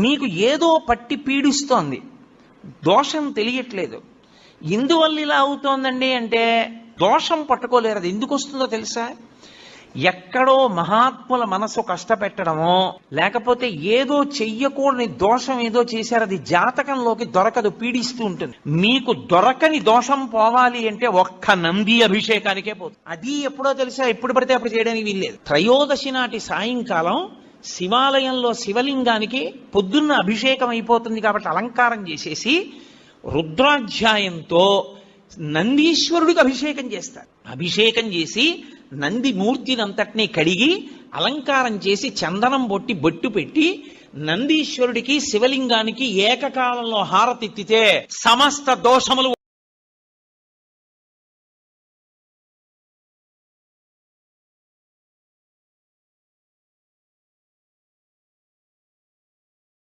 మీకు ఏదో పట్టి పీడిస్తోంది, దోషం తెలియట్లేదు. ఎందువల్ల ఇలా అవుతోందండి అంటే దోషం పట్టుకోలేరు. అది ఎందుకు వస్తుందో తెలుసా? ఎక్కడో మహాత్ముల మనసు కష్టపెట్టడమో, లేకపోతే ఏదో చెయ్యకూడని దోషం ఏదో చేశారు, అది జాతకంలోకి దొరకదు, పీడిస్తూ ఉంటుంది. మీకు దొరకని దోషం పోవాలి అంటే ఒక్క నంది అభిషేకానికే పోతుంది. అది ఎప్పుడో తెలుసా? ఎప్పుడు పడితే అప్పుడు చేయడానికి వీల్లేదు. త్రయోదశి నాటి సాయంకాలం శివాలయంలో శివలింగానికి పొద్దున్న అభిషేకం అయిపోతుంది కాబట్టి అలంకారం చేసేసి రుద్రాధ్యాయంతో నందీశ్వరుడికి అభిషేకం చేస్తారు. అభిషేకం చేసి నంది మూర్తినంతటినీ కడిగి అలంకారం చేసి చందనం బొట్టి బొట్టు పెట్టి నందీశ్వరుడికి శివలింగానికి ఏకకాలంలో హారతిత్తితే సమస్త దోషములు